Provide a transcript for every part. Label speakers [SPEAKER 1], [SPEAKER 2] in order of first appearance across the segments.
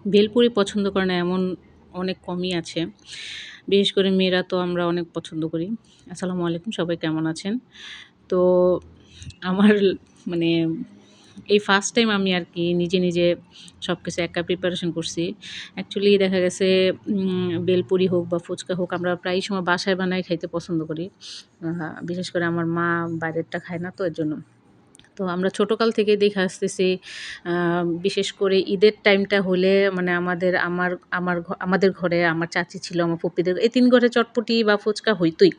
[SPEAKER 1] ভেলপুরি পছন্দ করে না এমন অনেক কমই আছে। বিশেষ করে মেয়েরা তো আমরা অনেক পছন্দ করি। আসসালামু আলাইকুম, সবাই কেমন আছেন? তো আমার মানে এই ফার্স্ট টাইম আমি আরকি নিজে সবকিছু একা প্রিপারেশন করছি। অ্যাকচুয়ালি দেখা গেছে ভেলপুরি হোক বা ফুচকা হোক আমরা প্রায়ই সময় বাসায় বানায় খাইতে পছন্দ করি। বিশেষ করে আমার মা বাইরেরটা খায় না তো এর জন্য। তো আমরা ছোটকাল থেকেই দেখে আসতেছি আ বিশেষ করে ঈদের টাইমটা হলে মানে আমাদের ঘরে আমার চাচী ছিল, আমার ফুপ্পিদের এই ৩ ঘরে চটপটি বা ফুচকা হইতই।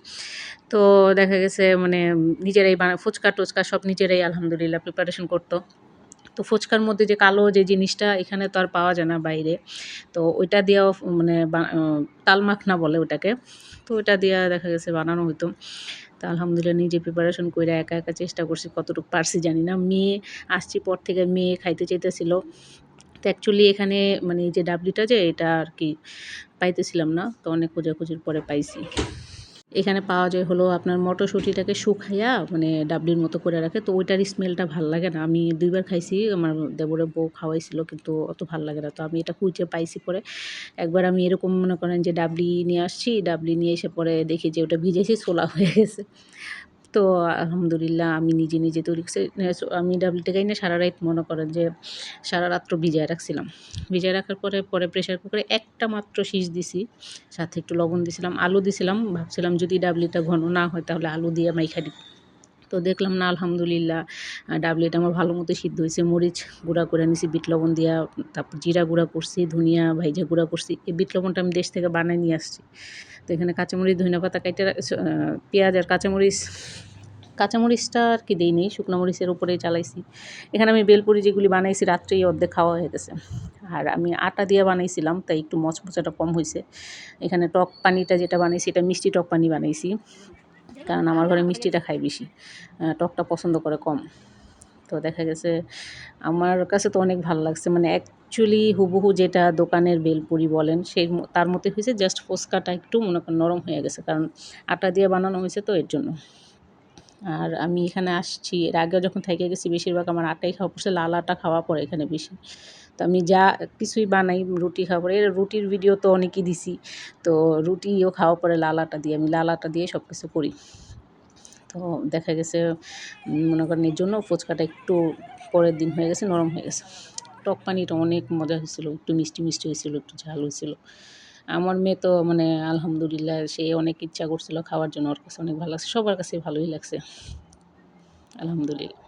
[SPEAKER 1] তো দেখা গেছে মানে নিজেরাই ফুচকা-টুচকা সব নিজেরাই আলহামদুলিল্লাহ প্রিপারেশন করত। তো ফুচকার মধ্যে যে কালো যে জিনিসটা এখানে তো আর পাওয়া যায় না বাইরে। তো ওইটা দিয়েও মানে তাল মাখনা বলে ওটাকে। তো ওইটা দিয়া দেখা গেছে বানানো হইতো। তো আলহামদুলিল্লাহ নিজে প্রিপারেশন কইরা একা চেষ্টা করছি। কতটুকু পারছি জানি না। মেয়ে আসছি পর থেকে মেয়ে খাইতে চাইতেছিল। তো অ্যাকচুয়ালি এখানে মানে এই যে ডাবলিটা যে এটা আরকি পাইতেছিলাম না। তো অনেক খোঁজাখুঁজির পরে পাইছি। এখানে পাওয়া যায় হলো আপনার মটরশুঁটিটাকে শুকাইয়া মানে ডাবলির মতো করে রাখে। তো ওইটার স্মেলটা ভাল লাগে না। আমি ২ বার খাইছি। আমার দেবরের বউ খাওয়াইছিল কিন্তু অত ভাল লাগে না। তো আমি এটা খুঁজে পাইছি পরে। একবার আমি এরকম মনে করেন যে ডাবলি নিয়ে আসছি। ডাবলি নিয়ে এসে পরে দেখি যে ওটা ভিজেছি ছোলা হয়ে গেছে। তো আলহামদুলিল্লাহ আমি নিজে তৈরি করছি। আমি ডাবলিটা খাই না সারারাত মনে করেন যে সারারাত্র ভিজায় রাখছিলাম। ভিজায় রাখার পরে প্রেশার কুকারে একটা মাত্র শিস দিছি। সাথে একটু লবণ দিছিলাম, আলু দিছিলাম। ভাবছিলাম যদি ডাবলিটা ঘন না হয় তাহলে আলু দিয়ে মাইখা দিই। তো দেখলাম না আলহামদুলিল্লাহ ডাবলিটা আমার ভালো মতো সিদ্ধ হইছে। মরিচ গুঁড়া করে নিছি বিট লবণ দিয়া, তারপর জিরা গুঁড়া করছি, ধনিয়া ভাইজা গুঁড়া করছি। এই বিট লবণটা আমি দেশ থেকে বানায় নিয়ে আসছি। তো এখানে কাঁচামরিচ, ধইনা পাতা কাইটা পেঁয়াজ আর কাঁচামরিচটা আর কি দেই নাই, শুকনা মরিচের উপরেই চালাইছি। এখানে আমি বেলপুরি যেগুলি বানাইছি রাত্রেই অর্ধেক খাওয়া হয়ে গেছে। আর আমি আটা দিয়ে বানাইছিলাম তাই একটু মচমচাটা কম হইছে। এখানে টক পানিটা যেটা বানাইছি এটা মিষ্টি টক পানি বানাইছি। কারণ আমার ঘরে মিষ্টিটা খায় বেশি। টকটা পছন্দ করে কম। তো দেখা গেছে আমার কাছে তো অনেক ভাল লাগছে। মানে অ্যাকচুয়ালি হুবহু যেটা দোকানের ভেলপুরি বলেন তার মতোই হইছে, জাস্ট ফুচকাটা একটু মনে করেন নরম হয়ে গেছে। কারণ আটা দিয়ে বানানো হইছে তো এর জন্য। আর আমি এখানে আসছি এর আগেও যখন থাইকা গেছি বেশিরভাগ আমার আটাই খাওয়া পড়ছে, লাল আটা খাওয়া পড়ে এখানে বেশি। তো আমি যা কিছুই বানাই রুটি খাওয়া পড়ে, রুটির ভিডিও তো অনেকই দিছি। তো রুটিও খাওয়া পড়ে লাল আটা দিয়ে। আমি লাল আটা দিয়ে সবকিছু করি। তো দেখা গেছে মনে করেন এর জন্য ফুচকাটা একটু পরের দিন হয়ে গেছে, নরম হয়ে গেছে। টক পানিটা অনেক মজা হয়েছিল। একটু মিষ্টি হয়েছিল, একটু ঝাল হয়েছিল। আমার মেয়ে তো মানে আলহামদুলিল্লাহ সে অনেক ইচ্ছা করছিল খাওয়ার জন্য। ওর কাছে অনেক ভালো লাগছে। সবার কাছেই ভালোই লাগছে। আলহামদুলিল্লাহ।